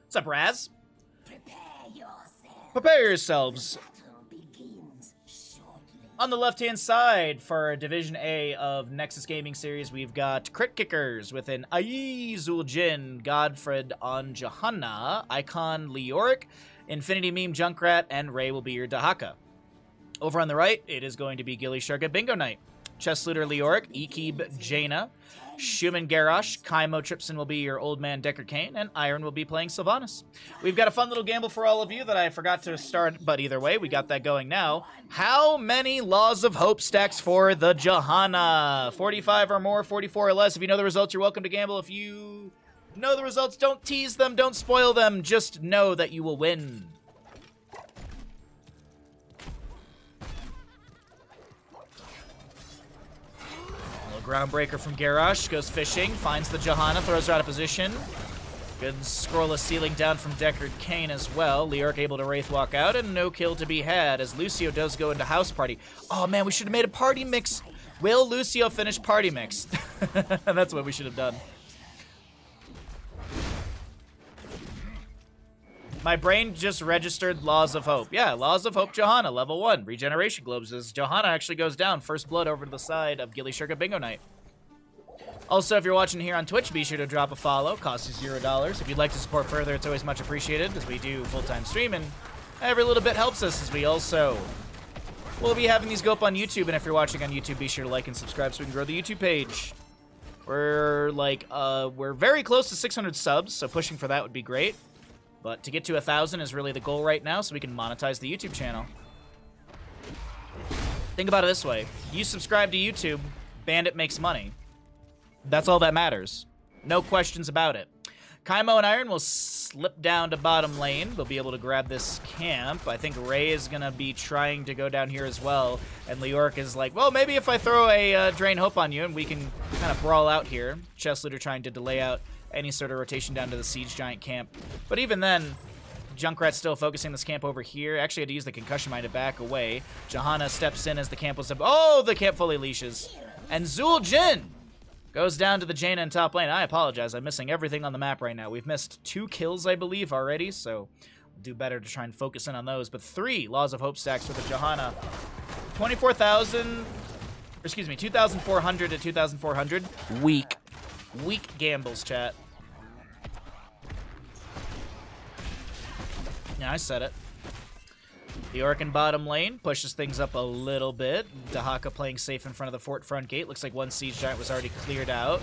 What's up, Raz? Prepare Prepare yourselves. Battle begins shortly. On the left-hand side for Division A of Nexus Gaming Series, we've got Crit Kickers with an Aizul Jin, Godfred on Johanna, Icon Leoric, Infinity Meme Junkrat, and Ray will be your Dahaka. Over on the right, it is going to be gillyShark at Bingo Night. Chess Looter Leoric, Ekib Jaina, Schumann Garrosh, Kaimo Tripson will be your Old Man Decker Kane, and Iron will be playing Sylvanas. We've got a fun little gamble for all of you that I forgot to start, but either way, we got that going now. How many Laws of Hope stacks for the Johanna? 45 or more, 44 or less. If you know the results, you're welcome to gamble. If you know the results, don't tease them, don't spoil them. Just know that you will win. Groundbreaker from Garrosh, goes fishing, finds the Johanna, throws her out of position. Good scroll of ceiling down from Deckard Kane as well. Leoric able to Wraith walk out, and no kill to be had as Lucio does go into House Party. Oh man, we should have made a party mix. Will Lucio finish party mix? That's what we should have done. My brain just registered Laws of Hope. Yeah, Laws of Hope Johanna, level 1. Regeneration Globes as Johanna actually goes down. First blood over to the side of gillyShark at Bingo Night. Also, if you're watching here on Twitch, be sure to drop a follow. Costs you $0. If you'd like to support further, it's always much appreciated as we do full-time stream, and every little bit helps us as we also will be having these go up on YouTube. And if you're watching on YouTube, be sure to like and subscribe so we can grow the YouTube page. We're very close to 600 subs, so pushing for that would be great. But to get to 1,000 is really the goal right now, so we can monetize the YouTube channel. Think about it this way. You subscribe to YouTube, Bandit makes money. That's all that matters. No questions about it. Kaimo and Iron will slip down to bottom lane. They'll be able to grab this camp. I think Ray is going to be trying to go down here as well. And Leoric is like, well, maybe if I throw a Drain Hope on you and we can kind of brawl out here. Chess Looter trying to delay out any sort of rotation down to the Siege Giant camp. But even then, Junkrat's still focusing this camp over here. Actually had to use the Concussion Mine to back away. Johanna steps in as the camp was... Oh, the camp fully leashes. And Zul Jin goes down to the Jaina in top lane. I apologize, I'm missing everything on the map right now. We've missed 2 kills, I believe, already, so we'll do better to try and focus in on those. But 3 Laws of Hope stacks for the Johanna. 24,000... Excuse me, 2,400 to 2,400. Weak. Weak gambles, chat. Yeah, I said it. The Orc in bottom lane pushes things up a little bit. Dahaka playing safe in front of the fort front gate. Looks like one Siege Giant was already cleared out.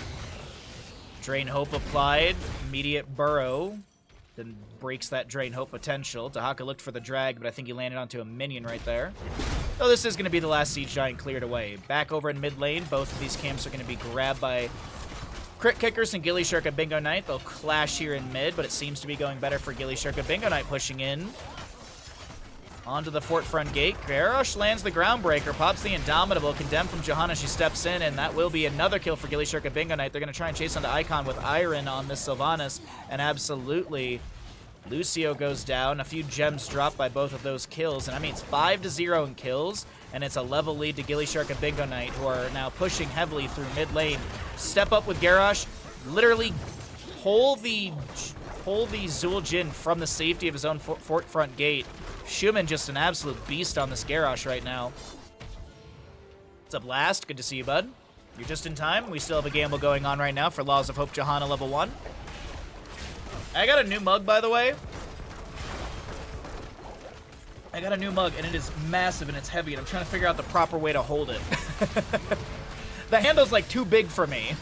Drain Hope applied. Immediate burrow. Then breaks that Drain Hope potential. Dahaka looked for the drag, but I think he landed onto a minion right there. So this is going to be the last Siege Giant cleared away. Back over in mid lane, both of these camps are going to be grabbed by Crit Kickers and gillyShark at Bingo Night. They'll clash here in mid, but it seems to be going better for gillyShark at Bingo Night, pushing in onto the fort front gate. Garrosh lands the Groundbreaker, pops the Indomitable, condemned from Johanna. She steps in, and that will be another kill for gillyShark at Bingo Night. They're going to try and chase onto Icon with Iron on this Sylvanas, and absolutely, Lucio goes down. A few gems dropped by both of those kills, and that means 5-0 in kills, and it's a level lead to gillyShark at Bingo Night, who are now pushing heavily through mid lane. Step up with Garrosh, literally pull the Zul Jin from the safety of his own fort front gate. Schumann just an absolute beast on this Garrosh right now. What's up, Last? Good to see you, bud. You're just in time. We still have a gamble going on right now for Laws of Hope Johanna level 1. I got a new mug, by the way. I got a new mug, and it is massive and it's heavy, and I'm trying to figure out the proper way to hold it. The handle's like too big for me.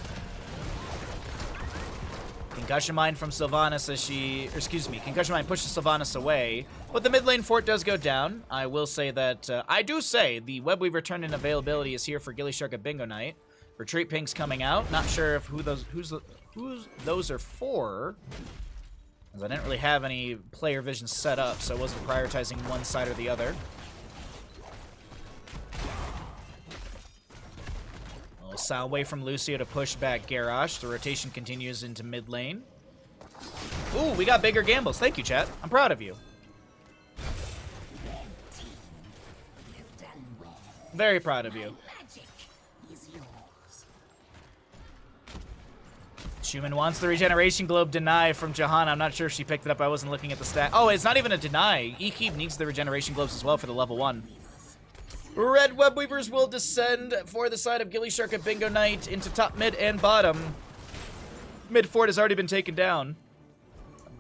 Concussion Mine from Sylvanas as she... excuse me, Concussion Mine pushes Sylvanas away. But the mid lane fort does go down. I will say that... I do say the Web Weaver turn-in availability is here for gillyShark at Bingo Night. Retreat Pink's coming out. Not sure if who those are for, as I didn't really have any player vision set up, so I wasn't prioritizing one side or the other. Sound away from Lucio to push back Garrosh. The rotation continues into mid lane. Ooh, we got bigger gambles. Thank you, chat. I'm proud of you. Very proud of you. Schumann wants the regeneration globe deny from Johanna. I'm not sure if she picked it up. I wasn't looking at the stat. Oh, it's not even a deny. Ekeeb needs the regeneration globes as well for the level 1. Red Web Weavers will descend for the side of gillyShark at Bingo Night into top, mid, and bottom. Mid fort has already been taken down.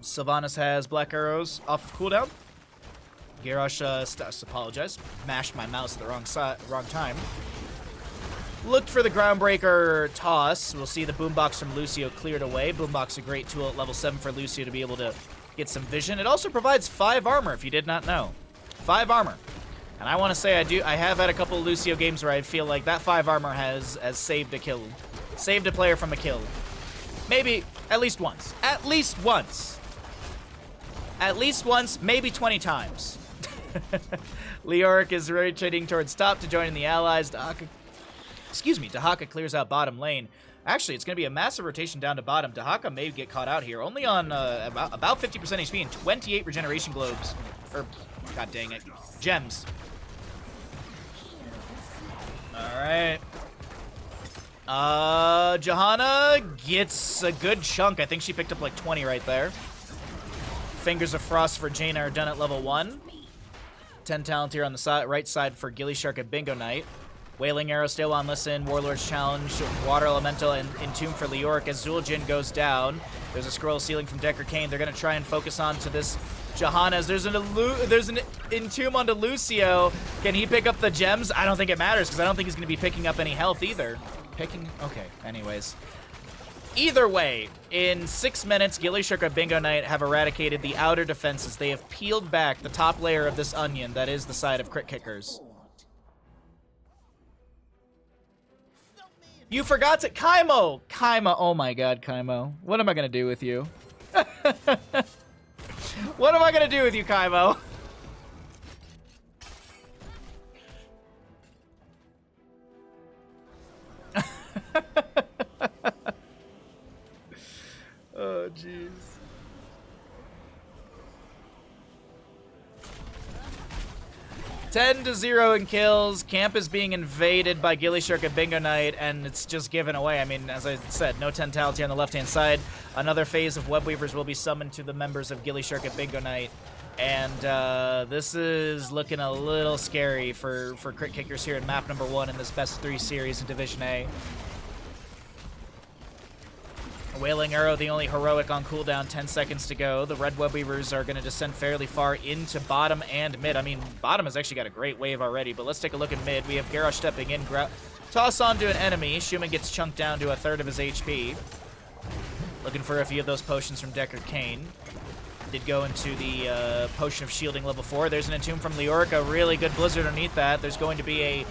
Sylvanas has Black Arrows off cooldown. Garrosh, apologize, mashed my mouse at the wrong time. Looked for the Groundbreaker toss. We'll see the Boombox from Lucio cleared away. Boombox a great tool at level 7 for Lucio to be able to get some vision. It also provides 5 armor, if you did not know. 5 armor. And I want to say I have had a couple of Lucio games where I feel like that 5 armor has saved a kill. Saved a player from a kill. Maybe at least once. At least once. At least once, maybe 20 times. Leoric is rotating towards top to join in the allies. Dahaka clears out bottom lane. Actually, it's going to be a massive rotation down to bottom. Dahaka may get caught out here. Only on about 50% HP and 28 regeneration globes. Or, god dang it, gems. Alright. Johanna gets a good chunk. I think she picked up like 20 right there. Fingers of Frost for Jaina are done at level 1. 10 talent here on the right side for gillyShark at Bingo Night. Wailing Arrow still on listen. Warlord's Challenge, Water Elemental, and Entomb for Leoric as Zul'jin goes down. There's a scroll ceiling from Decker Kane. They're going to try and focus on to this Johanna. There's an Entomb onto Lucio. Can he pick up the gems? I don't think it matters because I don't think he's going to be picking up any health either. Okay, anyways. Either way, in 6 minutes, gillyShark at Bingo Night have eradicated the outer defenses. They have peeled back the top layer of this onion that is the side of crit kickers. You forgot to... Kaimo, oh my god, Kaimo. What am I going to do with you? What am I going to do with you, Kaimo? Oh, jeez. Ten to 0 in kills. Camp is being invaded by gillyShark at Bingo Night, and it's just given away. I mean, as I said, no Tentality on the left-hand side. Another phase of Web Weavers will be summoned to the members of gillyShark at Bingo Night. And this is looking a little scary for crit kickers here in map number 1 in this best 3 series in Division A. Wailing Arrow, the only heroic on cooldown, 10 seconds to go. The Red Web Weavers are going to descend fairly far into bottom and mid. I mean, bottom has actually got a great wave already, but let's take a look at mid. We have Garrosh stepping in, toss onto an enemy. Schumann gets chunked down to 1/3 of his HP. Looking for a few of those potions from Decker Kane. Did go into the Potion of Shielding level 4. There's an Entomb from Leoric, a really good Blizzard underneath that. There's going to be a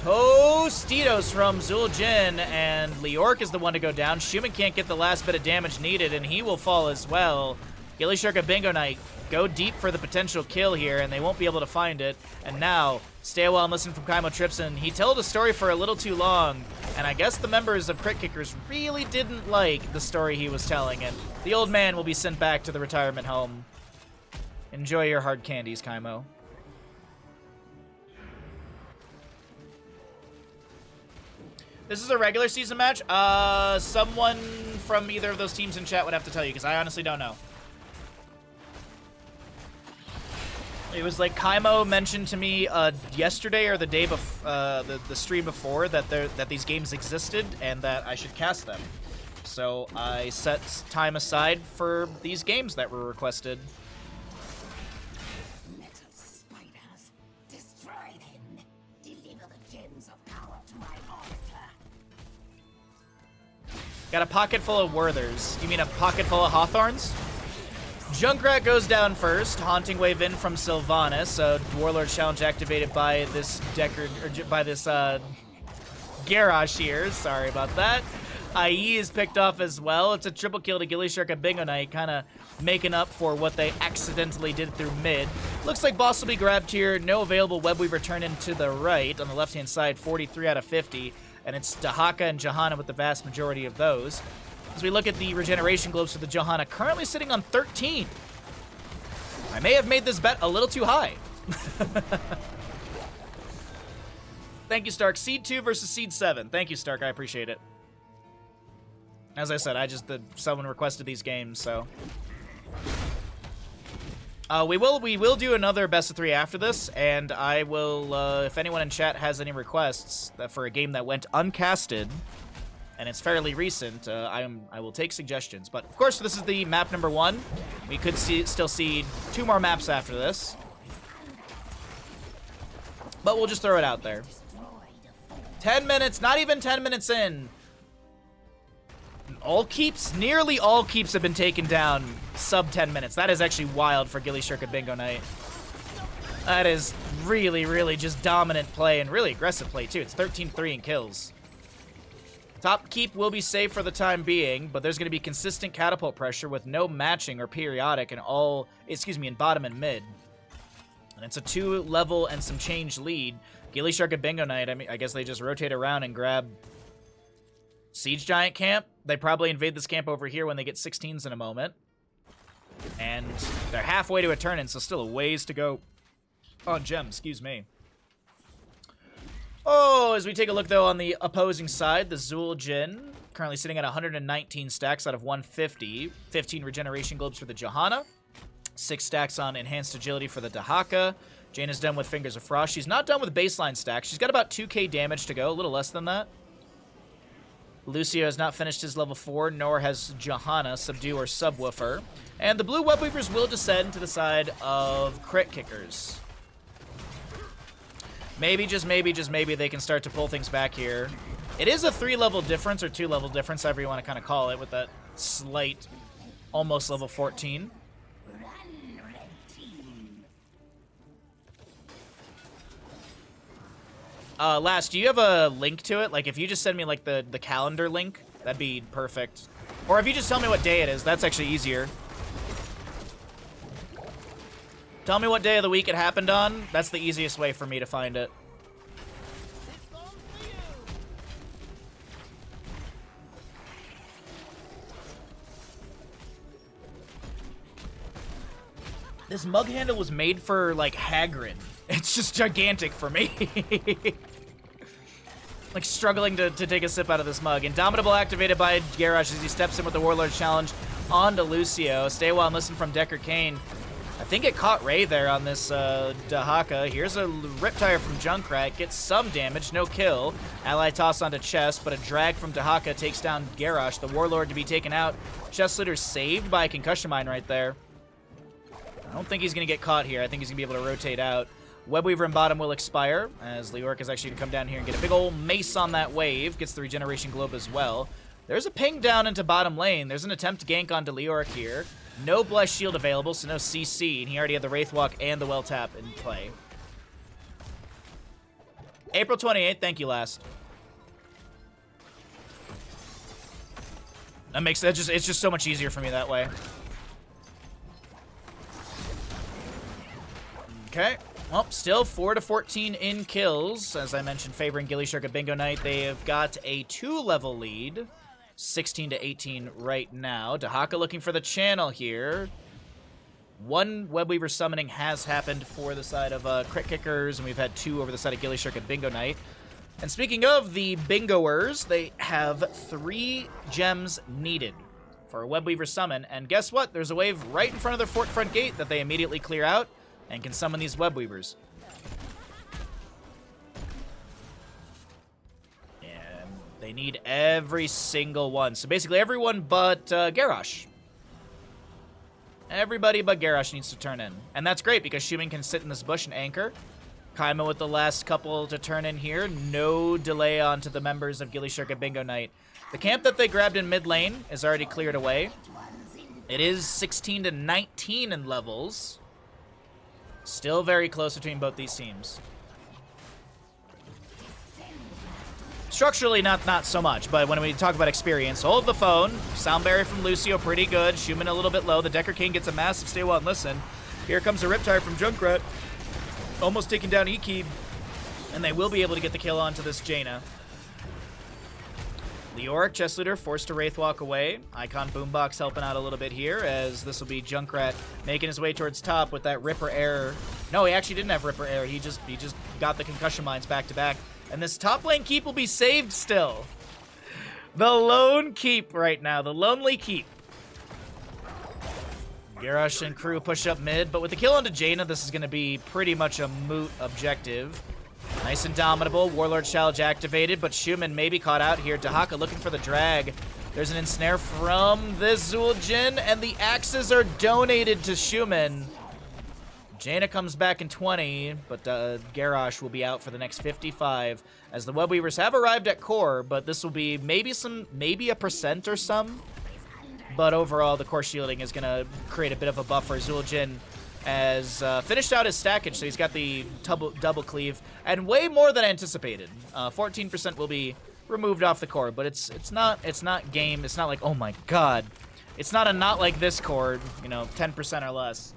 Tostitos from Zul'jin, and Leoric is the one to go down. Schumann can't get the last bit of damage needed, and he will fall as well. gillyShark at Bingo Night go deep for the potential kill here, and they won't be able to find it. And now, stay a while and listen from Kaimo Tripson. He told a story for a little too long, and I guess the members of Crit Kickers really didn't like the story he was telling, and the old man will be sent back to the retirement home. Enjoy your hard candies, Kaimo. This is a regular season match. Someone from either of those teams in chat would have to tell you, because I honestly don't know. It was like Kaimo mentioned to me yesterday or the day before, the stream before, that these games existed and that I should cast them. So I set time aside for these games that were requested. Got a pocket full of Werthers. You mean a pocket full of Hawthorns? Junkrat goes down first. Haunting Wave in from Sylvanas. So Warlord Challenge activated by this Garrosh here. Sorry about that. IE is picked off as well. It's a triple kill to gillyShark at Bingo Night, kind of making up for what they accidentally did through mid. Looks like boss will be grabbed here. No available Web Weaver turn in to the right. On the left-hand side, 43 out of 50. And it's Dahaka and Johanna with the vast majority of those. As we look at the regeneration globes for the Johanna, currently sitting on 13. I may have made this bet a little too high. Thank you, Stark. Seed 2 versus Seed 7. Thank you, Stark. I appreciate it. As I said, someone requested these games, so. We will do another best of 3 after this, and I will, if anyone in chat has any requests for a game that went uncasted, and it's fairly recent, I will take suggestions. But of course, this is the map number 1. We could still see 2 more maps after this, but we'll just throw it out there. 10 minutes, not even 10 minutes in. Nearly all keeps have been taken down sub 10 minutes. That is actually wild for gillyShark at Bingo Night. That is really, really just dominant play and really aggressive play too. It's 13-3 in kills. Top keep will be safe for the time being, but there's going to be consistent catapult pressure with no matching or periodic in bottom and mid. And it's a 2-level and some change lead. gillyShark at Bingo Night, I guess they just rotate around and grab Siege Giant camp. They probably invade this camp over here when they get 16s in a moment. And they're halfway to a turn-in, so still a ways to go on gem, excuse me. Oh, as we take a look, though, on the opposing side, the Zul'jin, currently sitting at 119 stacks out of 150. 15 regeneration globes for the Johanna. 6 stacks on enhanced agility for the Dahaka. Jaina's done with Fingers of Frost. She's not done with baseline stacks. She's got about 2k damage to go, a little less than that. Lucio has not finished his level 4, nor has Johanna, Subdue or Subwoofer. And the blue Webweavers will descend to the side of Crit Kickers. Maybe, just maybe, they can start to pull things back here. It is a 3-level difference, or 2-level difference, however you want to kind of call it, with that slight, almost level 14. Last, do you have a link to it? Like, if you just send me, like, the calendar link, that'd be perfect. Or if you just tell me what day it is, that's actually easier. Tell me what day of the week it happened on. That's the easiest way for me to find it. This mug handle was made for, like, Hagrid. It's just gigantic for me. Like, struggling to take a sip out of this mug. Indomitable activated by Garrosh as he steps in with the Warlord's Challenge onto Lucio. Stay a while and listen from Decker Kane. I think it caught Ray there on this Dahaka. Here's a Riptire from Junkrat. Gets some damage, no kill. Ally toss onto Chest, but a drag from Dahaka takes down Garrosh. The Warlord to be taken out. Chest Leader saved by a Concussion Mine right there. I don't think he's going to get caught here. I think he's going to be able to rotate out. Webweaver in bottom will expire, as Leoric is actually going to come down here and get a big old mace on that wave. Gets the Regeneration Globe as well. There's a ping down into bottom lane. There's an attempt to gank onto Leoric here. No Blessed Shield available, so no CC, and he already had the Wraith Walk and the Well Tap in play. April 28th, thank you, Last. That makes it's just so much easier for me that way. Okay. Well, still 4-14 in kills. As I mentioned, favoring gillyShark at Bingo Night. They have got a 2-level lead. 16-18 right now. Dahaka looking for the channel here. One Webweaver summoning has happened for the side of Crit Kickers, and we've had 2 over the side of gillyShark at Bingo Night. And speaking of the Bingoers, they have 3 gems needed for a Webweaver summon. And guess what? There's a wave right in front of their fort front gate that they immediately clear out and can summon these Webweavers. And they need every single one. So basically everyone but Garrosh. Everybody but Garrosh needs to turn in. And that's great because Shuming can sit in this bush and anchor. Kaima with the last couple to turn in here. No delay onto the members of gillyShark at Bingo Night. The camp that they grabbed in mid lane is already cleared away. It is 16-19 in levels. Still very close between both these teams. Structurally, not so much, but when we talk about experience, hold the phone. Sound barrier from Lucio, pretty good. Schumann a little bit low. The Decker King gets a massive stay well and listen. Here comes a Riptire from Junkrat. Almost taking down Ekib. And they will be able to get the kill onto this Jaina. Leoric, Chest Leader, forced to Wraithwalk away. Icon Boombox helping out a little bit here, as this will be Junkrat making his way towards top with that Ripper Air. No, he actually didn't have Ripper Air. He just got the Concussion Mines back to back. And this top lane keep will be saved still. The lone keep right now. The lonely keep. Garrosh and crew push up mid, but with the kill onto Jaina, this is going to be pretty much a moot objective. Nice Indomitable. Warlord Challenge activated, but Schumann may be caught out here. Dahaka looking for the drag. There's an ensnare from this Zul'jin, and the axes are donated to Schumann. Jaina comes back in 20, but Garrosh will be out for the next 55, as the Web Weavers have arrived at core, but this will be maybe a percent or some. But overall, the core shielding is going to create a bit of a buffer. Zul'jin has finished out his stackage, so he's got the double cleave, and way more than anticipated. 14% will be removed off the core, but it's not game. It's not like, oh my god. It's not a not like this core, you know, 10% or less.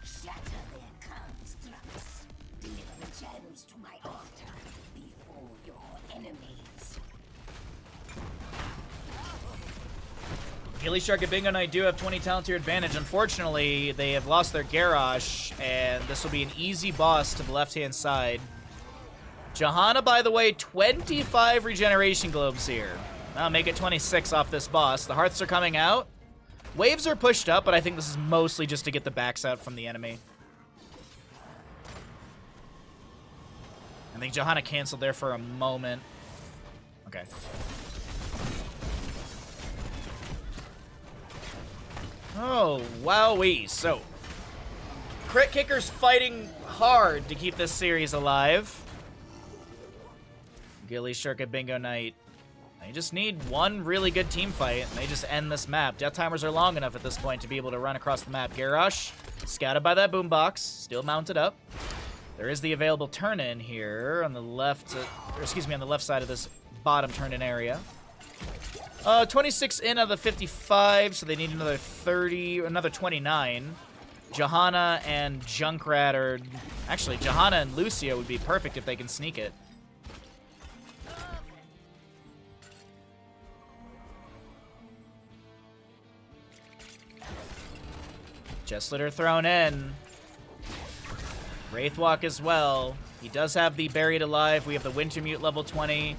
Shatter their constructs. Deliver the gems to my altar before your enemies. gillyShark and Bingo Knight do have 20 talent tier advantage. Unfortunately, they have lost their Garrosh, and this will be an easy boss to the left-hand side. Johanna, by the way, 25 regeneration globes here. I'll make it 26 off this boss. The hearths are coming out. Waves are pushed up, but I think this is mostly just to get the backs out from the enemy. I think Johanna canceled there for a moment. Okay. Oh, wowee. So, Crit Kicker's fighting hard to keep this series alive. gillyShark and Bingo Knight. They just need one really good team fight, and they just end this map. Death timers are long enough at this point to be able to run across the map. Garrosh, scouted by that boombox, still mounted up. There is the available turn-in here on the left, or excuse me, on the left side of this bottom turn-in area. 26 in out of the 55, so they need another 30, another 29. Johanna and Junkrat are... Actually, Johanna and Lucio would be perfect if they can sneak it. Jesslitter thrown in. Wraithwalk as well. He does have the Buried Alive. We have the Wintermute level 20.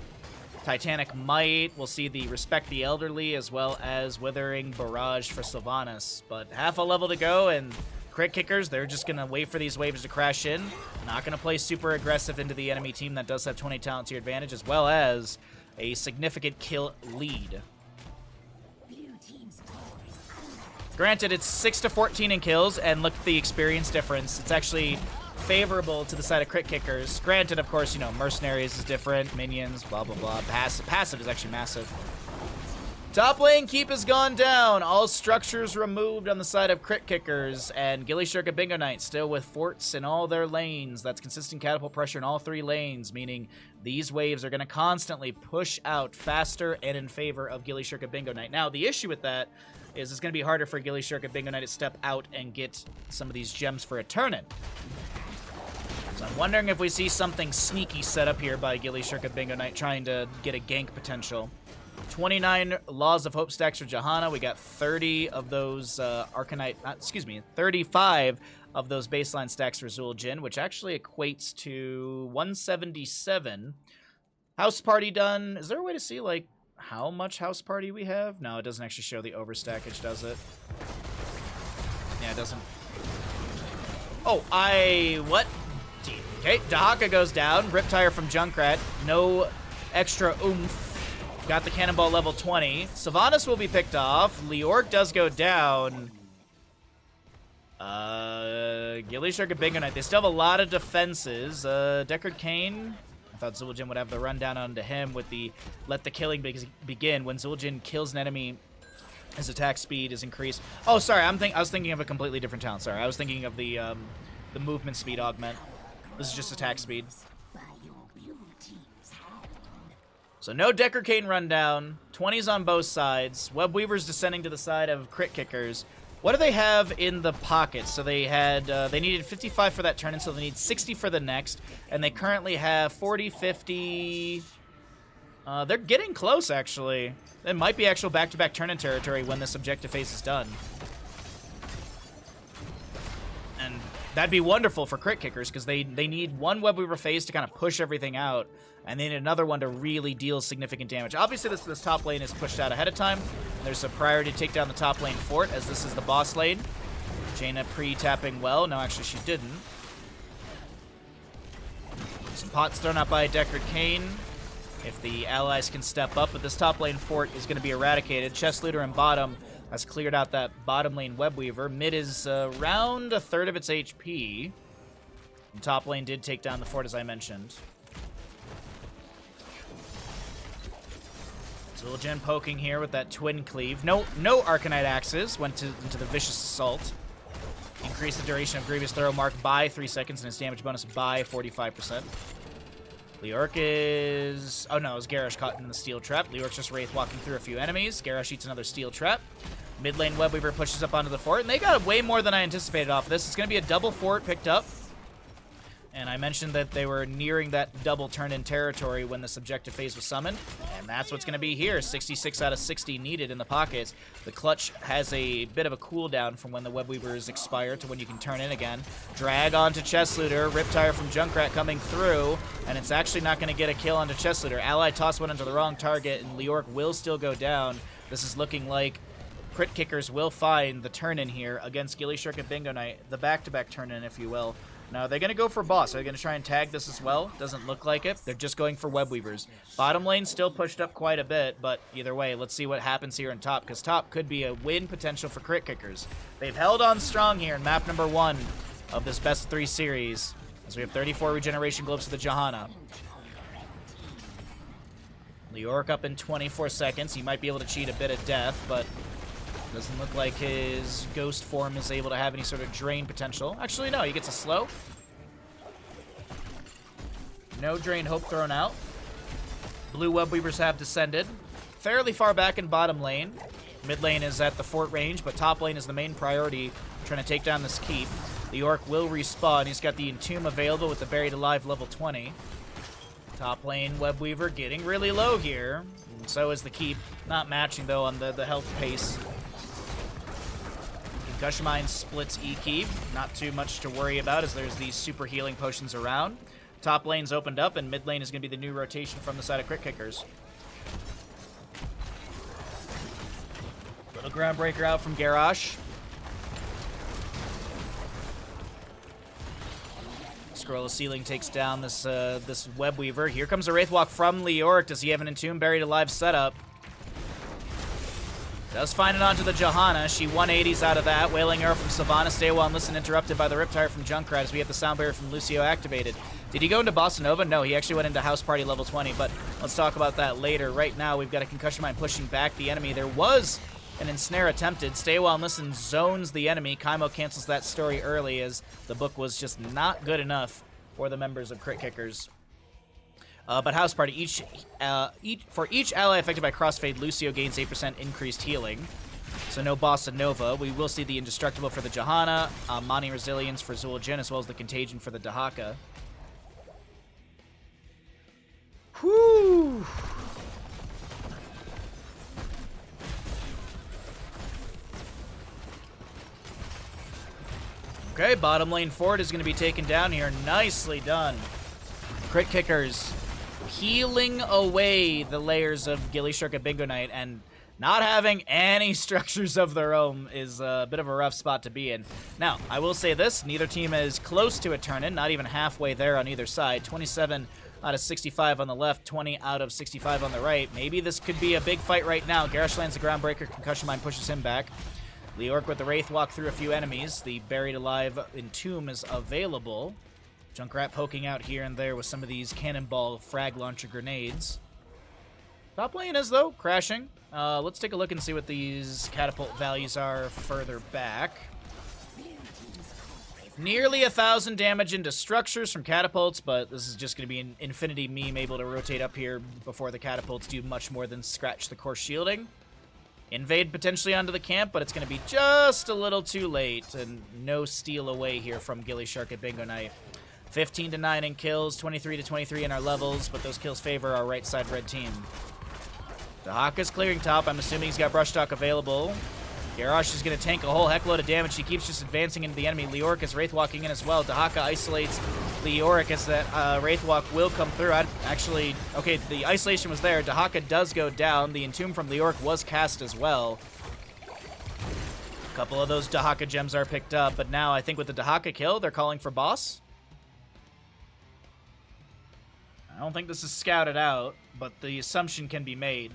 Titanic Might. We'll see the Respect the Elderly as well as Withering Barrage for Sylvanas. But half a level to go, and Crit Kickers, they're just going to wait for these waves to crash in. Not going to play super aggressive into the enemy team that does have 20 talent tier advantage, as well as a significant kill lead. Granted, it's 6 to 14 in kills, and look at the experience difference. It's actually favorable to the side of Crit Kickers. Granted, of course, you know, Mercenaries is different, minions, blah, blah, blah. Passive is actually massive. Top lane keep has gone down. All structures removed on the side of Crit Kickers, and gillyShark and Bingo Knight still with forts in all their lanes. That's consistent catapult pressure in all 3 lanes, meaning these waves are going to constantly push out faster and in favor of gillyShark and Bingo Knight. Now, the issue with that is it's going to be harder for gillyShark and Bingo Knight to step out and get some of these gems for a turn-in. So I'm wondering if we see something sneaky set up here by gillyShark and Bingo Knight trying to get a gank potential. 29 Laws of Hope stacks for Johanna. We got 30 of those 35 of those baseline stacks for Zul'jin, which actually equates to 177. House Party done. Is there a way to see, like, how much House Party we have? No, it doesn't actually show the overstackage, does it? Yeah, it doesn't. Oh, what? Okay, Dahaka goes down. Riptire from Junkrat. No extra oomph. Got the Cannonball level 20. Sylvanas will be picked off. Leorc does go down. gillyShark and Bingo Knight. They still have a lot of defenses. Deckard Cain. I thought Zul'jin would have the rundown onto him with the let the killing begin. When Zul'jin kills an enemy, his attack speed is increased. Oh, sorry, I was thinking of a completely different talent. Sorry, I was thinking of the movement speed augment. This is just attack speed. So no Deckard Cain rundown. 20s on both sides. Web Weavers descending to the side of Crit Kickers. What do they have in the pocket? So they had, they needed 55 for that turn, and so they need 60 for the next. And they currently have 40, 50. They're getting close, actually. It might be actual back-to-back turn-in territory when this objective phase is done. And That'd be wonderful for crit kickers, because they need one Web Weaver phase to kind of push everything out, and then another one to really deal significant damage. Obviously, this top lane is pushed out ahead of time. There's a priority to take down the top lane fort, as this is the boss lane. Jaina pre-tapping well. No, actually, she didn't. Some pots thrown out by Deckard Cain. If the allies can step up, but this top lane fort is going to be eradicated. Chest Looter in bottom has cleared out that bottom lane Web Weaver. Mid is around a third of its HP. And top lane did take down the fort, as I mentioned. Zul'jin poking here with that twin cleave. No Arcanite axes. Went into the vicious assault. Increased the duration of Grievous Throw Mark by 3 seconds and its damage bonus by 45%. Leoric is... Oh no, it was Garrosh caught in the steel trap. Leoric's just Wraith walking through a few enemies. Garrosh eats another steel trap. Mid lane Web Weaver pushes up onto the fort, and they got way more than I anticipated off of this. It's going to be a double fort picked up. And I mentioned that they were nearing that double turn-in territory when this objective phase was summoned. And that's what's going to be here. 66 out of 60 needed in the pockets. The clutch has a bit of a cooldown from when the Web Weavers expire to when you can turn in again. Drag onto Chest Looter. Riptire from Junkrat coming through. And it's actually not going to get a kill onto Chest Looter. Ally toss one into the wrong target, and Leoric will still go down. This is looking like crit kickers will find the turn-in here against gillyShark and Bingo Knight. The back-to-back turn-in, if you will. Now, they're going to go for boss. Are they going to try and tag this as well? Doesn't look like it. They're just going for Web Weavers. Bottom lane still pushed up quite a bit, but either way, let's see what happens here in top, because top could be a win potential for crit kickers. They've held on strong here in map number 1 of this best of 3 series, as we have 34 regeneration globes to the Johanna. Leoric up in 24 seconds. He might be able to cheat a bit of death, but doesn't look like his ghost form is able to have any sort of drain potential. Actually, no, he gets a slow. No drain hope thrown out. Blue Web Weavers have descended. Fairly far back in bottom lane. Mid lane is at the fort range, but top lane is the main priority, trying to take down this keep. The Orc will respawn. He's got the Entomb available with the Buried Alive level 20. Top lane Web Weaver getting really low here. And so is the keep. Not matching, though, on the health pace. Concussion Mine splits E-Keep. Not too much to worry about, as there's these super healing potions around. Top lane's opened up, and mid lane is going to be the new rotation from the side of crit kickers. Little Groundbreaker out from Garrosh. Scroll of Ceiling takes down this Web Weaver. Here comes a Wraithwalk from Leoric. Does he have an Entomb Buried Alive setup? Does find it onto the Johanna. She 180s out of that. Wailing Arrow from Sylvanas. Stay well and listen, interrupted by the Riptire from Junkrat as we have the Sound Barrier from Lucio activated. Did he go into Bossa Nova? No, he actually went into House Party level 20, but let's talk about that later. Right now, we've got a Concussion Mine pushing back the enemy. There was an Ensnare attempted. Stay well and listen zones the enemy. Kaimo cancels that story early, as the book was just not good enough for the members of Crit Kickers. But House Party, for each ally affected by Crossfade, Lucio gains 8% increased healing. So no Bossa Nova. We will see the Indestructible for the Johanna, Mani Resilience for Zul'jin, as well as the Contagion for the Dahaka. Whew! Okay, bottom lane Ford is going to be taken down here. Nicely done. Crit Kickers peeling away the layers of gillyShark and Bingo Knight, and not having any structures of their own is a bit of a rough spot to be in. Now, I will say this, neither team is close to a turn-in, not even halfway there on either side. 27 out of 65 on the left, 20 out of 65 on the right. Maybe this could be a big fight right now. Garrosh lands the Groundbreaker, Concussion Mine pushes him back. Leoric with the Wraith walk through a few enemies. The Buried Alive Entomb is available. Junkrat poking out here and there with some of these Cannonball Frag Launcher grenades. Top lane is, though, crashing. Let's take a look and see what these catapult values are further back. Nearly 1,000 damage into structures from catapults, but this is just going to be an Infinity meme able to rotate up here before the catapults do much more than scratch the core shielding. Invade potentially onto the camp, but it's going to be just a little too late, and no steal away here from gillyShark and Bingo Knight. 15-9 in kills, 23-23 in our levels, but those kills favor our right side red team. Dahaka's clearing top. I'm assuming he's got Brush Talk available. Garrosh is going to tank a whole heckload of damage. He keeps just advancing into the enemy. Leoric is Wraith walking in as well. Dahaka isolates Leoric as that Wraith walk will come through. Actually, okay, the isolation was there. Dahaka does go down. The Entomb from Leoric was cast as well. A couple of those Dahaka gems are picked up, but now I think with the Dahaka kill, they're calling for boss. I don't think this is scouted out, but the assumption can be made.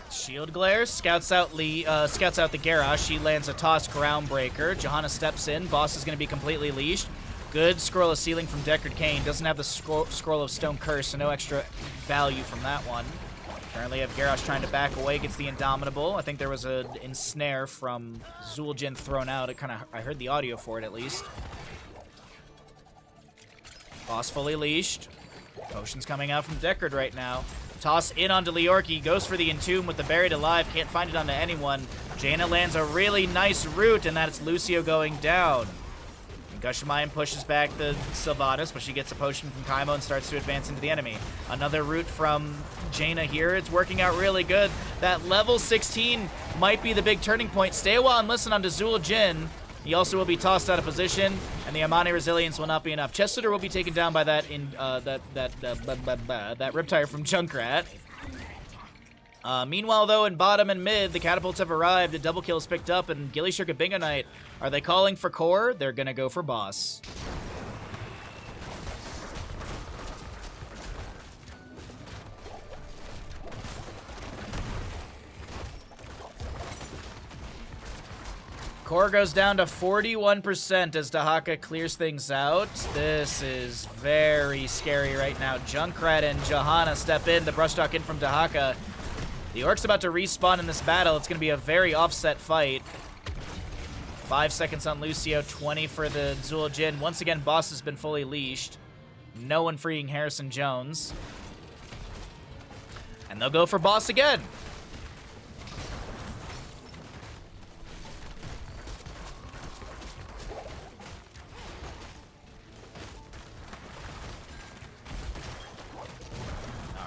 Shield Glare scouts out the Garrosh. She lands a toss Groundbreaker. Johanna steps in. Boss is going to be completely leashed. Good Scroll of Sealing from Deckard Cain. Doesn't have the Scroll of Stone Curse, so no extra value from that one. Currently have Garrosh trying to back away against the Indomitable. I think there was an ensnare from Zul'jin thrown out. I heard the audio for it at least. Boss fully leashed. Potions coming out from Deckard right now. Toss in onto Leorki, goes for the Entomb with the Buried Alive, can't find it onto anyone. Jaina lands a really nice root, and that's Lucio going down. Gushamayan pushes back the Sylvanas, but she gets a potion from Kaimo and starts to advance into the enemy. Another root from Jaina here. It's working out really good. That level 16 might be the big turning point. Stay a while and listen onto Zul'jin. He also will be tossed out of position, and the Amani Resilience will not be enough. Chesterter will be taken down by that that Riptire from Junkrat. Meanwhile, though, in bottom and mid, the catapults have arrived. The double kill is picked up, and gillyShark and Bingo Knight. Are they calling for core? They're gonna go for boss. Core goes down to 41% as Dahaka clears things out. This is very scary right now. Junkrat and Johanna step in. The brush talk in from Dahaka. The Orc's about to respawn in this battle. It's going to be a very offset fight. 5 seconds on Lucio, 20 for the Zul'jin. Once again, boss has been fully leashed. No one freeing Harrison Jones. And they'll go for boss again.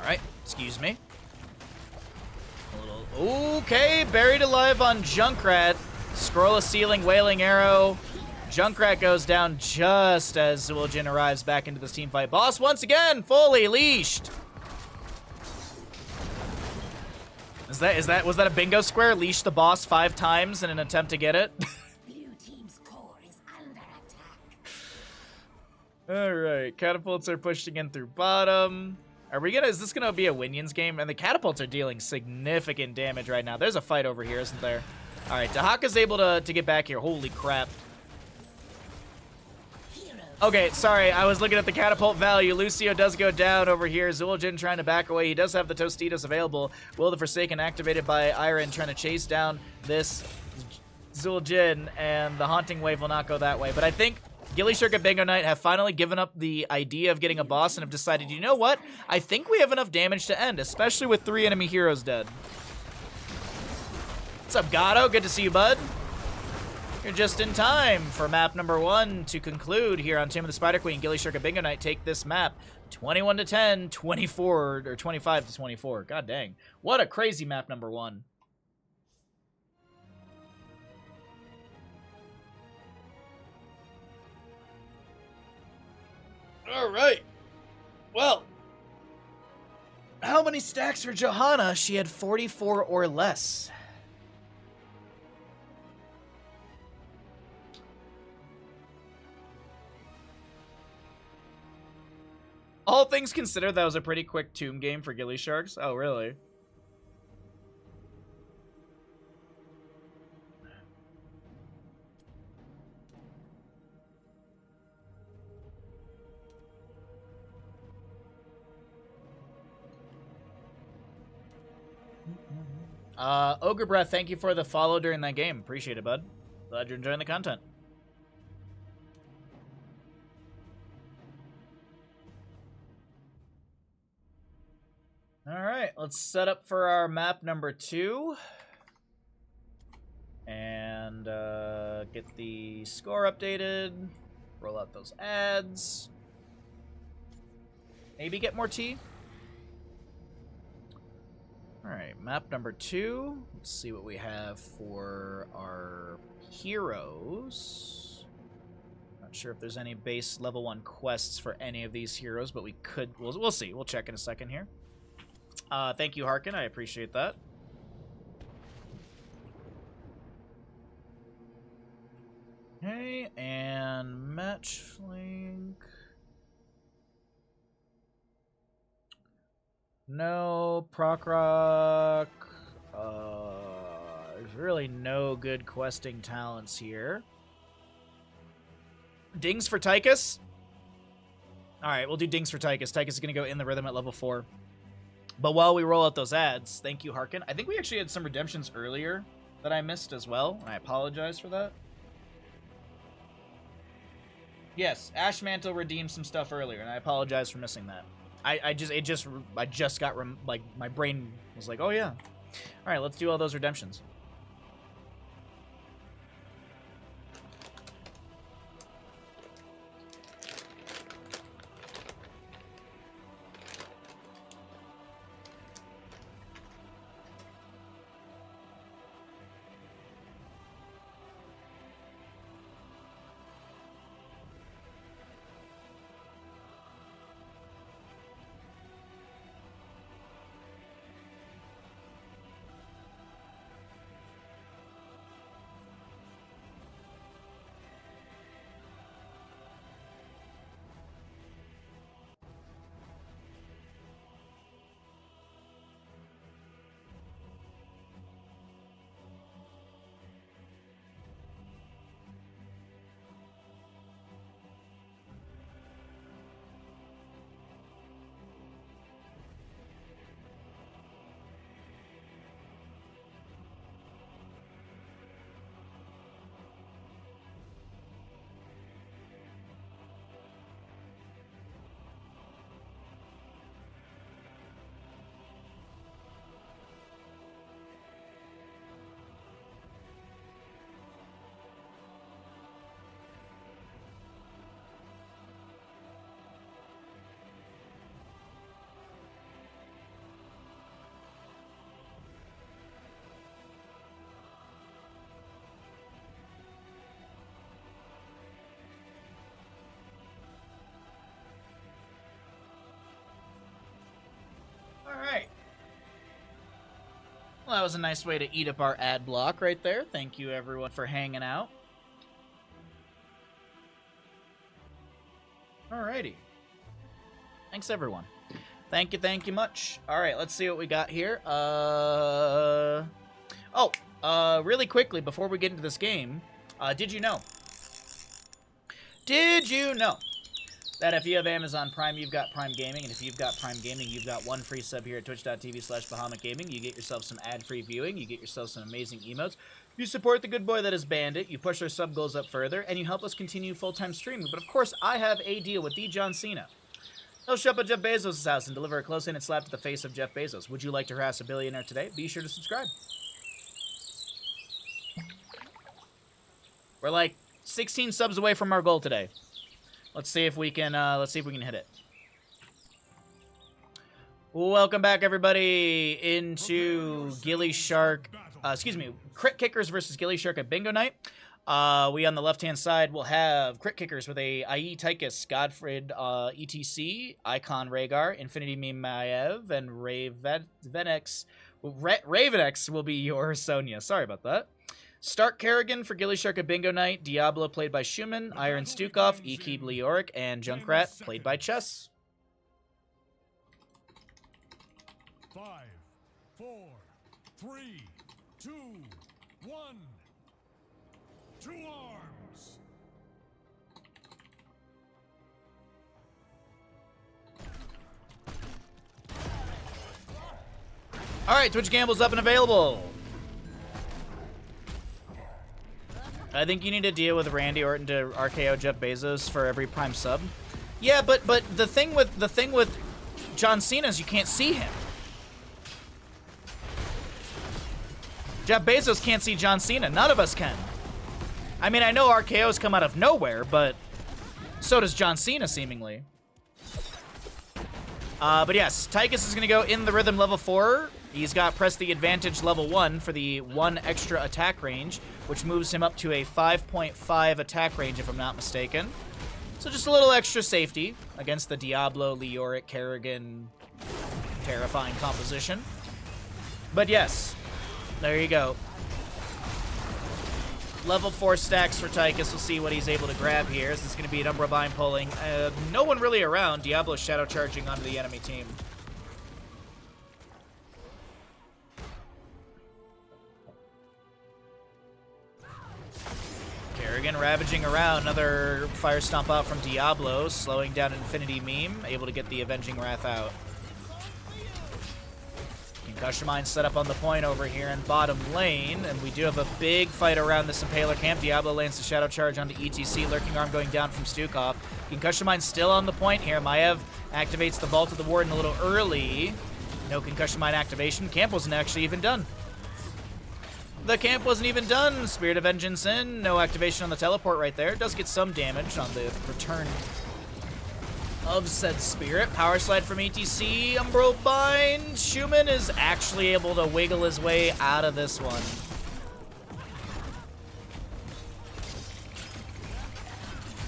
Alright, excuse me. Okay, Buried Alive on Junkrat. Scroll of Sealing, Wailing Arrow. Junkrat goes down just as Zul'jin arrives back into this team fight. Boss once again, fully leashed. Was that a bingo square? Leash the boss 5 times in an attempt to get it? Blue team's core is under attack. Alright, catapults are pushing in through bottom. Is this gonna be a Winions game? And the catapults are dealing significant damage right now. There's a fight over here, isn't there? Alright, Dahaka's able to get back here. Holy crap. Okay, sorry, I was looking at the catapult value. Lucio does go down over here. Zul'jin trying to back away. He does have the Tostitos available. Will the Forsaken activated by Iron trying to chase down this Zul'jin, and the Haunting Wave will not go that way. But I think gillyShark and Bingo Knight have finally given up the idea of getting a boss and have decided, you know what? I think we have enough damage to end, especially with 3 enemy heroes dead. What's up, Gato? Good to see you, bud. You're just in time for map number 1 to conclude here on Tomb of the Spider Queen. gillyShark and Bingo Knight take this map 21 to 10, 24 or 25 to 24. God dang. What a crazy map number 1. All right. Well, how many stacks for Johanna? She had 44 or less. All things considered, that was a pretty quick tomb game for gillySharks. Oh, really? Ogre Breath, thank you for the follow during that game. Appreciate it, bud. Glad you're enjoying the content. Alright, let's set up for our map number 2. And get the score updated. Roll out those ads. Maybe get more tea. Alright, map number 2. Let's see what we have for our heroes. Not sure if there's any base level 1 quests for any of these heroes, but we could. We'll see. We'll check in a second here. Thank you, Harkin. I appreciate that. Okay, and match link. No, proc rock. There's really no good questing talents here. Dings for Tychus? Alright, we'll do Dings for Tychus. Tychus is going to go in the rhythm at level 4. But while we roll out those ads, thank you, Harkin. I think we actually had some redemptions earlier that I missed as well, and I apologize for that. Yes, Ash Mantle redeemed some stuff earlier, and I apologize for missing that. I just got, like, my brain was like, oh yeah. Alright, let's do all those redemptions. Alright. Well, that was a nice way to eat up our ad block right there. Thank you, everyone, for hanging out. Alrighty. Thanks, everyone. Thank you much. Alright, let's see what we got here. Really quickly, before we get into this game, did you know that if you have Amazon Prime, you've got Prime Gaming, and if you've got Prime Gaming, you've got one free sub here at twitch.tv/Bahamut Gaming. You get yourself some ad-free viewing, you get yourself some amazing emotes, you support the good boy that is Bandit, you push our sub goals up further, and you help us continue full-time streaming. But of course, I have a deal with the John Cena. He'll show up at Jeff Bezos' house and deliver a close-in slap to the face of Jeff Bezos. Would you like to harass a billionaire today? Be sure to subscribe. We're like 16 subs away from our goal today. Let's see if we can hit it. Welcome back, everybody, into gillyShark. Crit Kickers versus gillyShark at Bingo Night. We on the left-hand side will have Crit Kickers with a IE Tychus, Godfred, ETC, Icon Rhaegar, Infinity Meme Maev, and Ravenex. Ravenex will be your Sonya. Sorry about that. Stark Kerrigan for gillyShark at Bingo Night, Diablo played by Schumann, Iron Stukov, Ekib Leoric, and Junkrat played by Chess. 5, 4, 3, 2, 1. To arms. All right, Twitch Gamble's up and available. I think you need to deal with Randy Orton to RKO Jeff Bezos for every Prime sub. Yeah, but the thing with John Cena is you can't see him. Jeff Bezos can't see John Cena. None of us can. I mean, I know RKO's come out of nowhere, but so does John Cena, seemingly. But yes, Tychus is going to go in the rhythm level 4. He's got Press the Advantage level 1 for the 1 extra attack range, which moves him up to a 5.5 attack range, if I'm not mistaken. So just a little extra safety against the Diablo, Leoric, Kerrigan, terrifying composition. But yes, there you go. Level 4 stacks for Tychus. We'll see what he's able to grab here. This is going to be an Umbra Bind pulling. No one really around. Diablo shadow charging onto the enemy team. Kerrigan ravaging around. Another Fire Stomp out from Diablo, slowing down Infinity Meme, able to get the Avenging Wrath out. Concussion Mine set up on the point over here in bottom lane, and we do have a big fight around this Impaler camp. Diablo lands the Shadow Charge onto ETC, Lurking Arm going down from Stukov. Concussion Mine still on the point here. Maiev activates the Vault of the Warden a little early. No Concussion Mine activation. Camp wasn't actually even done. The camp wasn't even done. Spirit of Vengeance in. No activation on the teleport right there. Does get some damage on the return of said Spirit. Power Slide from ETC. Umbral Bind. Schumann is actually able to wiggle his way out of this one.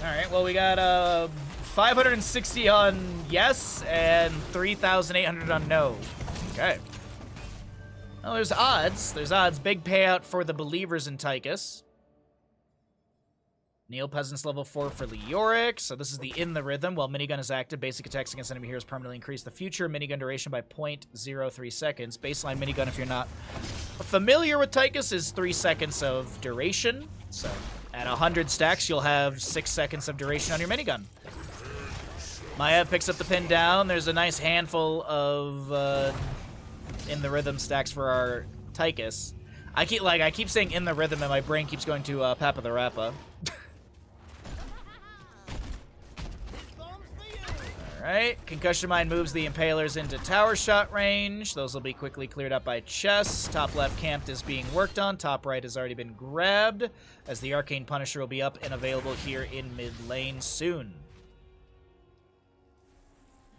Alright, well we got 560 on yes and 3,800 on no. Okay. Well, there's odds. There's odds. Big payout for the believers in Tychus. Neil Peasants level 4 for Leoric. So this is the In the Rhythm. While Minigun is active, basic attacks against enemy heroes permanently increase the future minigun duration by 0.03 seconds. Baseline minigun, if you're not familiar with Tychus, is 3 seconds of duration. So at 100 stacks, you'll have 6 seconds of duration on your minigun. Maiev picks up the pin down. There's a nice handful of In the Rhythm stacks for our Tychus. I keep saying In the Rhythm, and my brain keeps going to Papa the Rappa. Alright, Concussion Mine moves the Impalers into tower shot range. Those will be quickly cleared up by chests. Top left camped is being worked on. Top right has already been grabbed, as the Arcane Punisher will be up and available here in mid lane soon.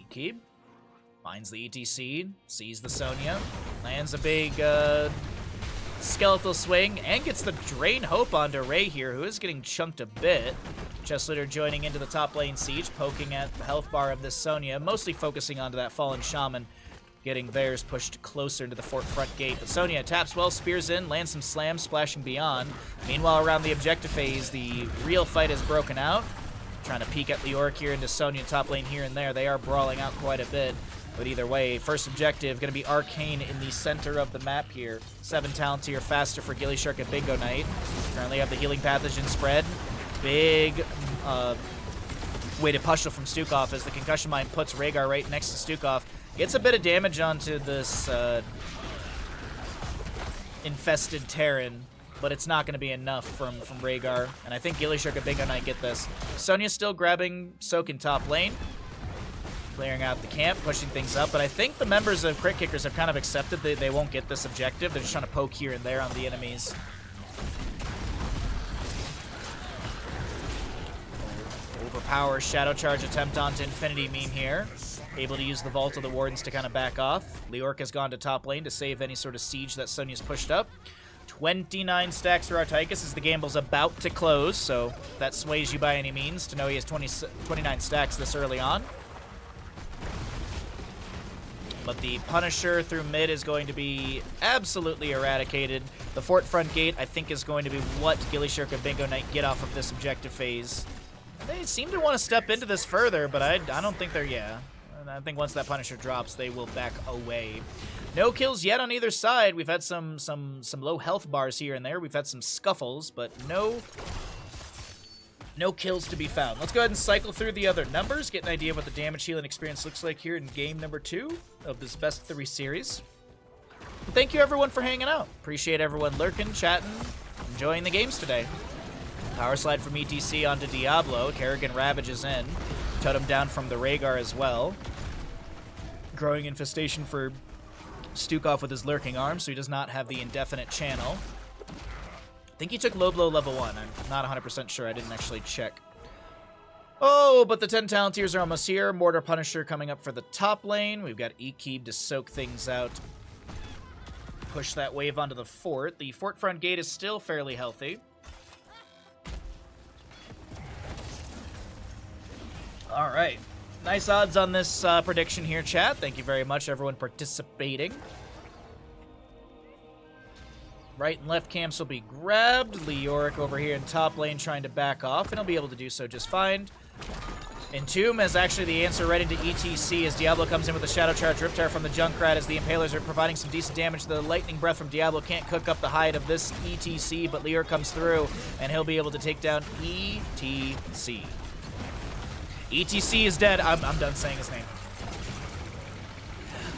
Ekib finds the ETC, sees the Sonya, lands a big skeletal swing, and gets the Drain Hope onto Ray here, who is getting chunked a bit. Chestlitter joining into the top lane siege, poking at the health bar of this Sonya, mostly focusing onto that Fallen Shaman, getting theirs pushed closer into the fort front gate. But Sonya taps well, spears in, lands some slams, splashing beyond. Meanwhile, around the objective phase, the real fight has broken out. Trying to peek at Leoric here into Sonya top lane here and there. They are brawling out quite a bit. But either way, first objective going to be Arcane in the center of the map here. 7 talents here, faster for gillyShark and Bingo Knight. Currently have the Healing Pathogen spread. Big weighted push from Stukov as the Concussion Mine puts Rhaegar right next to Stukov. Gets a bit of damage onto this infested Terran, but it's not going to be enough from Rhaegar. And I think gillyShark and Bingo Knight get this. Sonya's still grabbing Soak in top lane, clearing out the camp, pushing things up. But I think the members of Crit Kickers have kind of accepted that they won't get this objective. They're just trying to poke here and there on the enemies. Overpower Shadow Charge attempt onto Infinity Meme here. Able to use the Vault of the Wardens to kind of back off. Leoric has gone to top lane to save any sort of siege that Sonya's pushed up. 29 stacks for our Tychus as the gamble's about to close, so if that sways you by any means to know he has 29 stacks this early on. But the Punisher through mid is going to be absolutely eradicated. The fort front gate, I think, is going to be what gillyShark and Bingo Knight get off of this objective phase. They seem to want to step into this further, but I don't think they're, yeah. I think once that Punisher drops, they will back away. No kills yet on either side. We've had some low health bars here and there. We've had some scuffles, but no kills to be found. Let's go ahead and cycle through the other numbers, get an idea of what the damage healing experience looks like here in game number 2 of this best 3 series. And thank you everyone for hanging out. Appreciate everyone lurking, chatting, enjoying the games today. Power slide from ETC onto Diablo. Kerrigan ravages in. Totem down from the Rhaegar as well. Growing infestation for Stukov with his Lurking Arm, so he does not have the indefinite channel. I think he took low blow level 1. I'm not 100% sure. I didn't actually check. Oh, but the 10 talent tiers are almost here. Mortar Punisher coming up for the top lane. We've got Ekib to soak things out push that wave onto the fort. The fort front gate is still fairly healthy. All right. Nice odds on this prediction here, chat. Thank you very much, everyone participating. Right and left camps will be grabbed. Leoric over here in top lane trying to back off, and he'll be able to do so just fine. Entomb is actually the answer right into ETC as Diablo comes in with a Shadow Charge Riptire from the Junkrat as the Impalers are providing some decent damage. The Lightning Breath from Diablo can't cook up the hide of this ETC, but Leoric comes through, and he'll be able to take down ETC. ETC is dead. I'm done saying his name.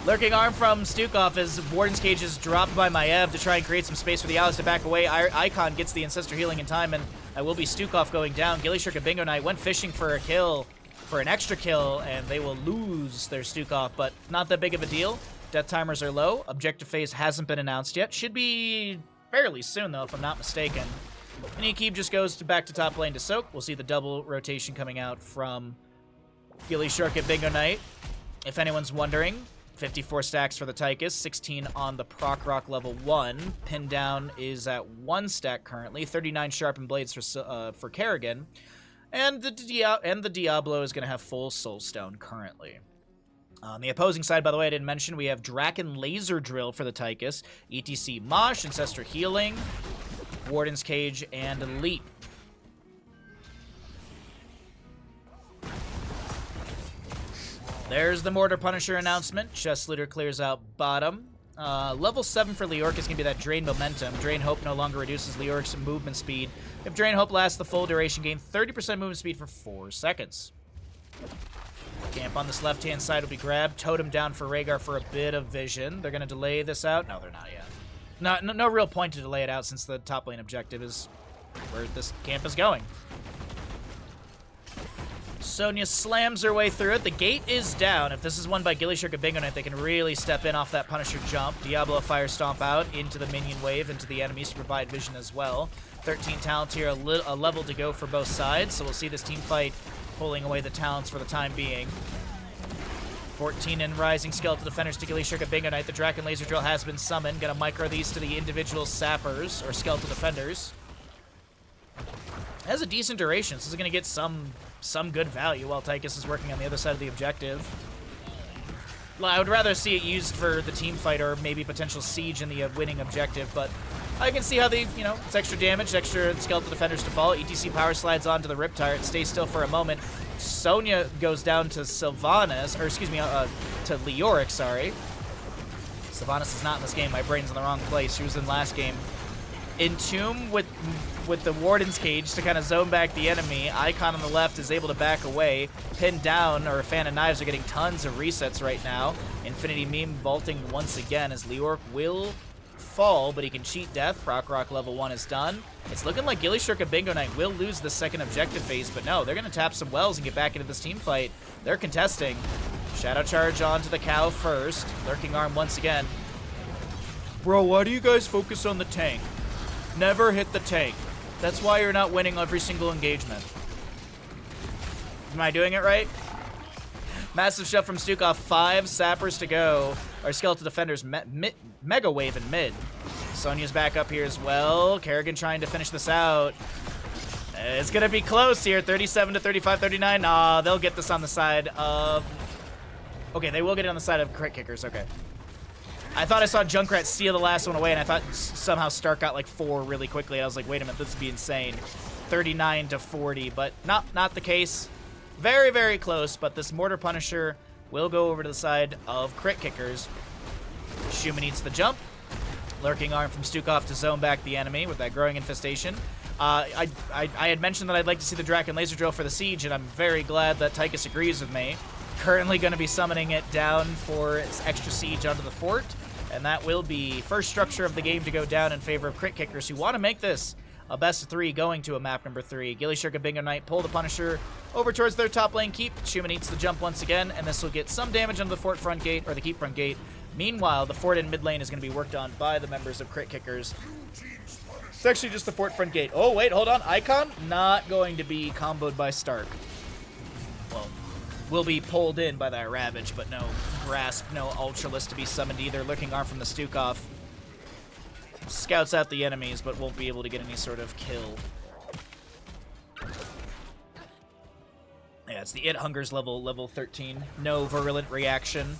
Lurking Arm from Stukov as Warden's Cage is dropped by Maev to try and create some space for the allies to back away. Icon gets the Ancestor healing in time, and I will be Stukov going down. gillyShark and Bingo Knight went fishing for a kill, for an extra kill, and they will lose their Stukov, but not that big of a deal. Death timers are low. Objective phase hasn't been announced yet. Should be fairly soon, though, if I'm not mistaken. And Ekib just goes back to top lane to soak. We'll see the double rotation coming out from gillyShark and Bingo Knight. If anyone's wondering, 54 stacks for the Tychus, 16 on the Proc Rock level 1. Pin down is at 1 stack currently, 39 sharpened blades for Kerrigan. And the Diablo is going to have full Soulstone currently. On the opposing side, by the way, I didn't mention, we have Draken Laser Drill for the Tychus, ETC Mosh, Ancestor Healing, Warden's Cage, and Leap. There's the Mortar Punisher announcement. Chest Looter clears out bottom. Level 7 for Leoric is going to be that Drain Momentum. Drain Hope no longer reduces Leoric's movement speed. If Drain Hope lasts the full duration, gain 30% movement speed for 4 seconds. Camp on this left-hand side will be grabbed. Totem down for Rhaegar for a bit of vision. They're going to delay this out. No, they're not yet. No real point to delay it out since the top lane objective is where this camp is going. Sonya slams her way through it. The gate is down. If this is won by gillyShark and Bingo Knight, they can really step in off that Punisher jump. Diablo Fire Stomp out into the minion wave, into the enemies to provide vision as well. 13 talents here, a level to go for both sides, so we'll see this team fight pulling away the talents for the time being. 14 in Rising Skeletal Defenders to gillyShark and Bingo Knight. The Draken Laser Drill has been summoned. Gonna micro these to the individual Sappers, or Skeletal Defenders. It has a decent duration, so this is gonna get some good value while Tychus is working on the other side of the objective. Well, I would rather see it used for the team fight or maybe potential siege in the winning objective, but I can see how they, it's extra damage, extra Skeletal Defenders to fall. ETC power slides onto the Riptire. It stays still for a moment. Sonya goes down to Sylvanas, or excuse me, to Leoric, sorry. Sylvanas is not in this game. My brain's in the wrong place. She was in last game. Entomb with the Warden's Cage to kind of zone back the enemy. Icon on the left is able to back away. Pinned down, or Fan of Knives are getting tons of resets right now. Infinity Meme vaulting once again as Leoric will fall, but he can cheat death. Proc Rock level 1 is done. It's looking like gillyShark and Bingo Knight will lose the second objective phase, but no, they're going to tap some wells and get back into this team fight. They're contesting. Shadow Charge onto the cow first. Lurking Arm once again. Bro, why do you guys focus on the tank? Never hit the tank. That's why you're not winning every single engagement. Am I doing it right? Massive shove from Stukov. 5 Sappers to go. Our Skeletal Defenders Mega Wave in mid. Sonya's back up here as well. Kerrigan trying to finish this out. It's going to be close here. 37 to 35, 39. Nah, they'll get this on the side of... Okay, they will get it on the side of Crit Kickers. Okay. I thought I saw Junkrat steal the last one away, and I thought somehow Stark got like 4 really quickly. I was like, wait a minute, this would be insane. 39 to 40, but not the case. Very, very close, but this Mortar Punisher will go over to the side of Crit Kickers. Schumann eats the jump. Lurking Arm from Stukov to zone back the enemy with that Growing Infestation. I had mentioned that I'd like to see the Draken Laser Drill for the Siege, and I'm very glad that Tychus agrees with me. Currently going to be summoning it down for extra siege onto the fort, and that will be first structure of the game to go down in favor of Crit Kickers, who want to make this a best of 3 going to a map number 3. gillyShark and Bingo Knight pull the Punisher over towards their top lane keep. Schumann eats the jump once again, and this will get some damage onto the fort front gate, or the keep front gate. Meanwhile, the fort in mid lane is going to be worked on by the members of Crit Kickers. It's actually just the fort front gate. Oh, wait, hold on. Icon not going to be comboed by Stark. Well, will be pulled in by that Ravage, but no Grasp, no Ultralisk to be summoned either. Lurking Arm from the Stukov. Scouts out the enemies, but won't be able to get any sort of kill. Yeah, it's the It Hungers level 13. No virulent reaction.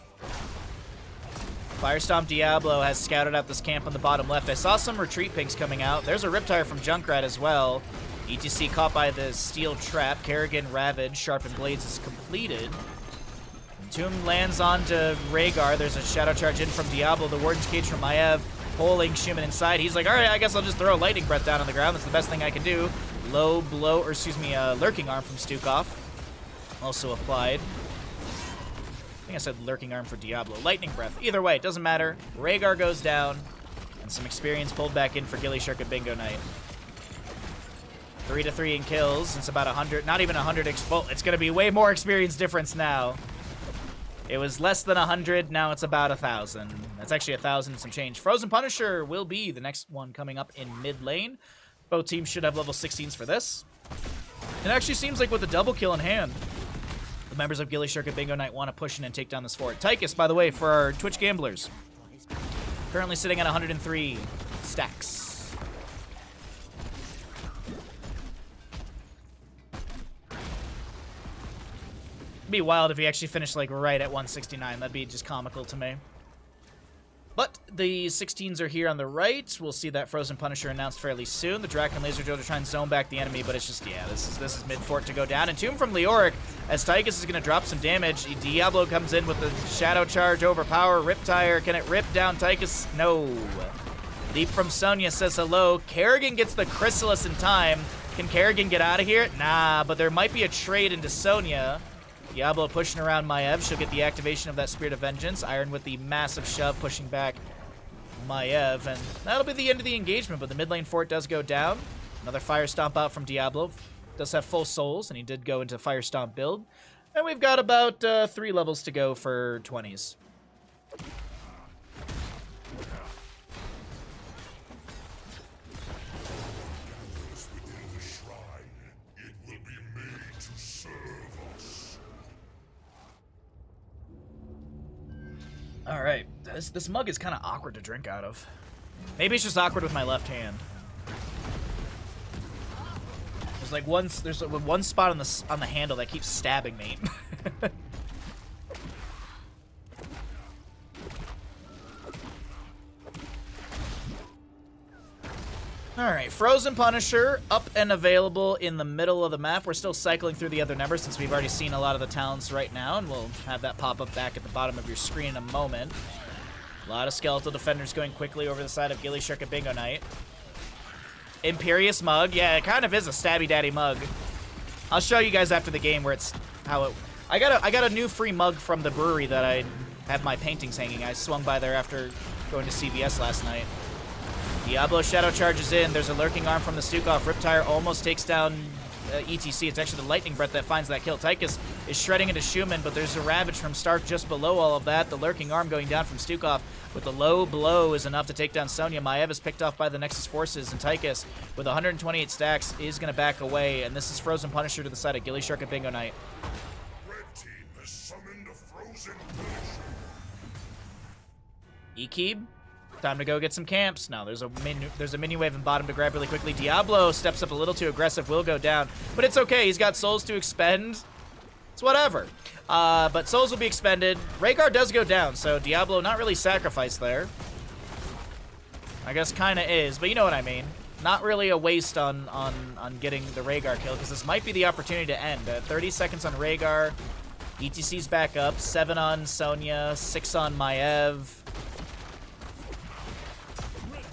Firestomp Diablo has scouted out this camp on the bottom left. I saw some retreat pinks coming out. There's a Riptire from Junkrat as well. ETC caught by the steel trap. Kerrigan Ravage, Sharpened Blades is completed. Tomb lands onto Rhaegar. There's a Shadow Charge in from Diablo. The Warden's Cage from Maiev. Pulling Schumann inside. He's like, alright, I guess I'll just throw a Lightning Breath down on the ground. That's the best thing I can do. Low blow, or excuse me, Lurking Arm from Stukov. Also applied. I think I said Lurking Arm for Diablo. Lightning Breath. Either way, it doesn't matter. Rhaegar goes down. And some experience pulled back in for gillyShark and Bingo Knight. 3 to 3 in kills. It's about 100, not even 100. Well, it's going to be way more experience difference now. It was less than 100, now it's about 1,000. That's actually 1,000 and some change. Frozen Punisher will be the next one coming up in mid lane. Both teams should have level 16s for this. It actually seems like with the double kill in hand, the members of gillyShark and Bingo Knight want to push in and take down this fort. Tychus, by the way, for our Twitch gamblers, currently sitting at 103 stacks. Be wild if he actually finished like right at 169. That'd be just comical to me. But the 16s are here on the right. We'll see that Frozen Punisher announced fairly soon. The Draken Laser Drill to try and zone back the enemy, but it's just, yeah, this is mid fort to go down. And Tomb from Leoric, as Tychus is going to drop some damage. Diablo comes in with the Shadow Charge, Overpower, Riptire. Can it rip down Tychus? No. Leap from Sonya says hello. Kerrigan gets the Chrysalis in time. Can Kerrigan get out of here? Nah, but there might be a trade into Sonya. Diablo pushing around Maiev. She'll get the activation of that Spirit of Vengeance. Iron with the massive shove pushing back Maiev. And that'll be the end of the engagement, but the mid lane fort does go down. Another Fire Stomp out from Diablo. Does have full souls, and he did go into Fire Stomp build. And we've got about 3 levels to go for 20s. All right, this mug is kind of awkward to drink out of. Maybe it's just awkward with my left hand. There's one spot on the handle that keeps stabbing me. Alright, Frozen Punisher up and available in the middle of the map. We're still cycling through the other numbers since we've already seen a lot of the talents right now, and we'll have that pop up back at the bottom of your screen in a moment. A lot of Skeletal Defenders going quickly over the side of gillyShark and Bingo Knight. Imperious Mug. Yeah, it kind of is a stabby daddy mug. I'll show you guys after the game where it's how it... I got a new free mug from the brewery that I have my paintings hanging. I swung by there after going to CVS last night. Diablo Shadow charges in. There's a Lurking Arm from the Stukov. Riptire almost takes down ETC. It's actually the Lightning Breath that finds that kill. Tychus is shredding into Schumann, but there's a Ravage from Stark just below all of that. The Lurking Arm going down from Stukov with the low blow is enough to take down Sonya. Maiev is picked off by the Nexus forces, and Tychus, with 128 stacks, is going to back away. And this is Frozen Punisher to the side of gillyShark and Bingo Knight. Red team has summoned a Frozen Punisher. Ekeeb. Time to go get some camps. No, there's a mini wave in bottom to grab really quickly. Diablo steps up a little too aggressive, will go down. But it's okay, he's got souls to expend. It's whatever. But souls will be expended. Rhaegar does go down, so Diablo not really sacrificed there. I guess kinda is, but you know what I mean. Not really a waste on getting the Rhaegar kill, because this might be the opportunity to end. 30 seconds on Rhaegar. ETC's back up. 7 on Sonya, 6 on Maiev.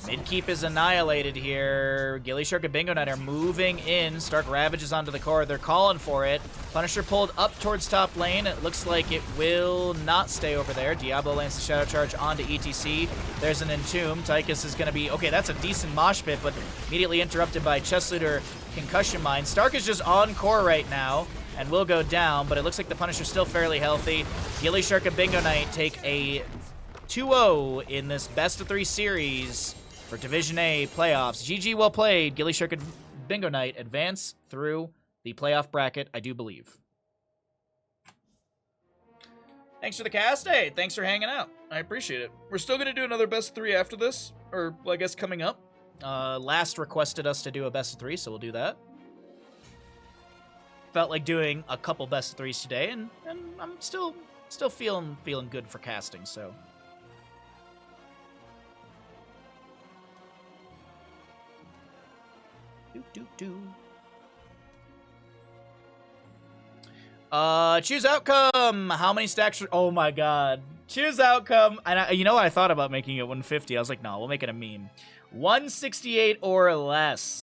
Midkeep is annihilated here. gillyShark and Bingo Knight are moving in. Stark ravages onto the core. They're calling for it. Punisher pulled up towards top lane. It looks like it will not stay over there. Diablo lands the Shadow Charge onto ETC. There's an Entomb. Tychus is going to be... Okay, that's a decent mosh pit, but immediately interrupted by Chest Looter Concussion Mine. Stark is just on core right now and will go down, but it looks like the Punisher's still fairly healthy. gillyShark and Bingo Knight take a 2-0 in this best-of-3 series for Division A playoffs. GG, well played. gillyShark and Bingo Knight advance through the playoff bracket, I do believe. Thanks for the cast. Hey, thanks for hanging out. I appreciate it. We're still going to do another best 3 after this. or well, I guess coming up. Last requested us to do a best of 3, so we'll do that. Felt like doing a couple best of 3s today, and I'm still feeling good for casting, so. Choose outcome. How many stacks? Oh my god. Choose outcome. And you know what? I thought about making it 150. I was like, no, we'll make it a meme. 168 or less.